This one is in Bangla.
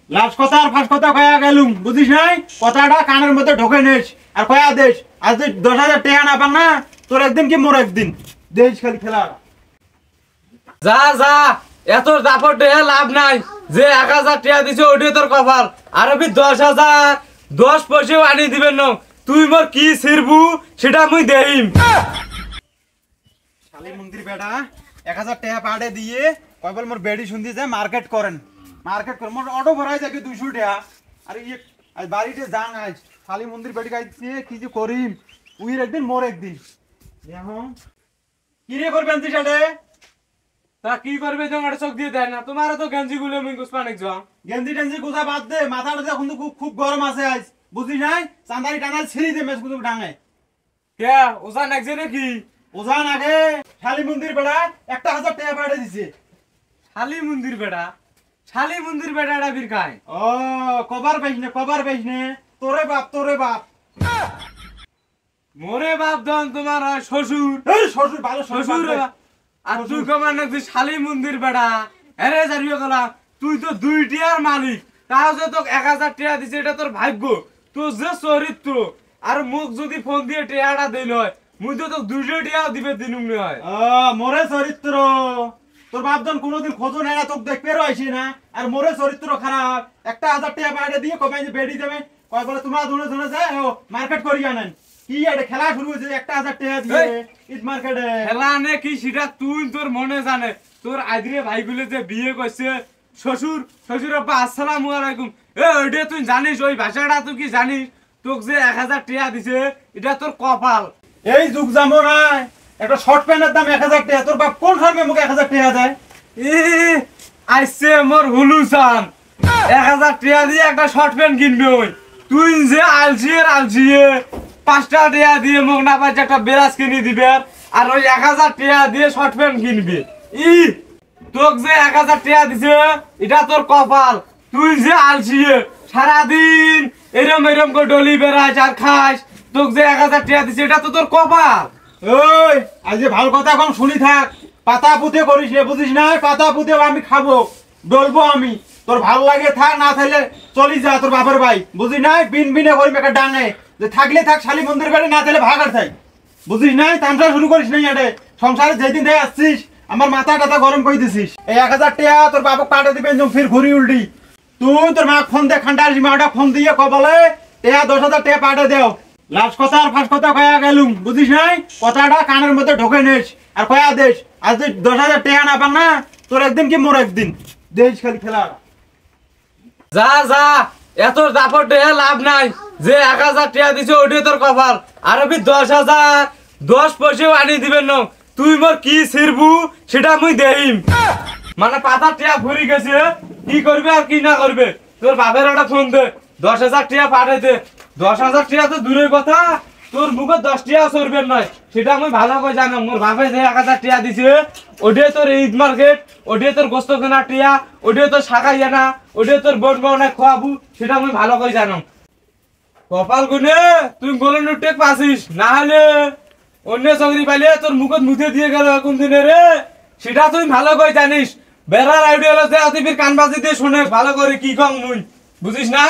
লাস্ট কথা আর ফার্স্ট কথা কয়া গেলুম, বুঝিস নাই? কথাটা কানের মধ্যে ঢোকে নেস আর কয়া দেশ। আজ তুই 10,000 টাকা না পান না, তোর একদিন কি মোর একদিন দেশ খালি খেলা। যা যা, এত দাপট লাভ নাই। যে 1,000 টাকা দিছে ওটাই তোর কপাল। আর আমি 10,000 10 পয়সাও আনি দিবেন না। তুই মোর কি ছিড়বু সেটা মুই দেহিম। শালি মন্দির বেটা 1,000 টাকা পাড়ে দিয়ে কয়বল মোর বেডি শুনদি যে মার্কেট করেন, মার্কেট করেন মোর অটো ভরাই যাবে 200 টাকা। আর ইয়ে আজ বাড়িতে যান, আজ শালি মন্দির বেটি গাইছে কি যে করিম, উইর একদিন মোর একদিন। এখন কি রে করবেন তুই সাথে? তা কি করবে তোমার চোখ দিয়ে দেয় না? তোমারও তো গেঞ্জি গুলো মুই গুসপানিক যাও। গেঞ্জি টেঞ্জি কোথায় বাদ দে, মাথাটা এখন তো খুব খুব গরম আছে আজ, বুঝিস নাই? চান্দারি টানাল ছিঁড়ি দে মেস কুতুব ডাঙে। কে ওজা নাকছে নাকি? ওজান আগে শালি মন্দির বেটা 1,000 টাকা পাড়ে দিছে। শালি মন্দির বেটা, শালি মন্দির বেটাটা বীর খায়। ও কবার পাইস নে, তোরে বাপ তোরে বাপ। মোরে বাপ দন তোমার হয় শ্বশুর। এই শ্বশুর ভালো শ্বশুর আর তুই কমান নাকি শালি মন্দির বেটা? আরে জারিও গলা, তুই তো 2 টিয়ার মালিক, তাও যে তোকে 1,000 টাকা দিছে এটা তোর ভাগ্য। তোর যে চরিত্র, আর মুখ যদি ফোন দিয়ে টাকাটা দিল হয় মুই তো তোকে 200 টাকাও দিবে দিনুম হয়। মোরে চরিত্র তোর বাপজন কোনোদিন খোঁজো নেয় না, তোকে দেখতে রয়েছি না। আর মোরে চরিত্র খারাপ, 1,000 টাকা পাড়ে দিয়ে কবে যে বেড়ি দেবে, কয় বলে তোমরা দুনে দুনে যায় মার্কেট করি আনেন। কি এটা খেলা শুরু হয়েছে 1,000 টাকা দিয়ে ঈদ মার্কেটে? খেলা নে কি সেটা তুই তোর মনে জানে। তোর আইদ্রে ভাইগুলো যে বিয়ে করছে, শ্বশুর শ্বশুর আব্বা আসসালামু আলাইকুম, ওইটা তুই জানিস? ওই ভাষাটা তুই কি জানিস? তোকে যে 1,000 টাকা দিছে এটা তোর কপাল। এই যুগ যাবো না, একটা শর্ট প্যান্টের দাম 1,000 টাকা, তোর বাপ কোন শর্মে মুখে 1,000 টাকা দেয়? আইসে মোর হুলুসান 1,000 টাকা দিয়ে একটা শর্ট প্যান্ট কিনবে। ওই তুই যে আলছিয়ে 5টা টাকা দিয়ে মোক না পাইছে একটা বেরাজ কিনে দিবে, আর ওই 1,000 টাকা দিয়ে শর্ট প্যান্ট কিনবে। তোকে যে 1,000 টাকা দিছে এটা তোর কপাল। তুই যে আলছিয়ে সারাদিন এরম এরম করে ডলি বেড়াস আর খাস, তোকে যে 1,000 টাকা দিছে এটা তো তোর কপাল। ওই আজ যে ভালো কথা কম শুনি থাক, পাতা পুঁতে করিস রে, বুঝিস না? পাতা পুঁতে আমি খাবো, ডলবো আমি। তোর ভালো লাগে থাক, না থাকলে চলি যা তোর বাপের ভাই, বুঝিস না? বিন বিনে করি একটা ডাঙে যে থাকলে থাক শালি মন্দির বেড়ে, না থাকলে ভাগার থাক, বুঝিস না? তামসা শুরু করিস নাই এটে সংসারে যেদিন থেকে আসছিস আমার মাথা টাথা গরম করে দিছিস। এই 1,000 টাকা তোর বাপক পাঠে দিবেন ফির ঘুরি উল্টি। তুই তোর মা ফোন দে, খান্ডার মাটা ফোন দিয়ে কবলে 10,000 টাকা পাঠে দেও। লাস্ট কথা আর ফার্স্ট কথা কয়া গেলুম, বুঝিস নাই? কথাটা কানের মধ্যে ঢোকে নেস আর কয়া দেশ। আজ তুই 10,000 টাকা না পান না, তোর একদিন কি মোর একদিন দেশ খালি খেলা। যা যা, এত দাপট লাভ নাই। যে 1,000 টাকা দিছে ওটাই তোর কপাল। আর আমি 10,000 10 পয়সাও আনি দিবেন না। তুই মোর কি ছিড়বু সেটা মুই দেহিম। মানে পাতা টাকা ভরি গেছে, কি করবে আর কি না করবে। তোর বাপের একটা ফোন দে, 10,000 টাকা পাঠাই দে। 10,000 টাকা তো দূরের কথা, তোর মুখে 10 টাকা চড়বেন নয় সেটা আমি ভালো করে জানো। মোর বাপে যে 1,000 টাকা দিছে ওটাই তোর ঈদ মার্কেট, ওটাই তোর গোস্ত কেনার টিয়া, ওটাই তোর শাখাই জানা, ওটাই তোর বোন বোনা খোয়াবু সেটা আমি ভালো করে জানো। কপাল গুনে তুই গোলন টেক পাসিস, না হলে অন্য চাকরি পাইলে তোর মুখত মুখে দিয়ে গেল কোন দিনে রে সেটা তুই ভালো করে জানিস। বেড়ার আইডিয়া হলো যে অতিবির কান বাজি দিয়ে শুনে ভালো করে কি কম মুই, বুঝিস না?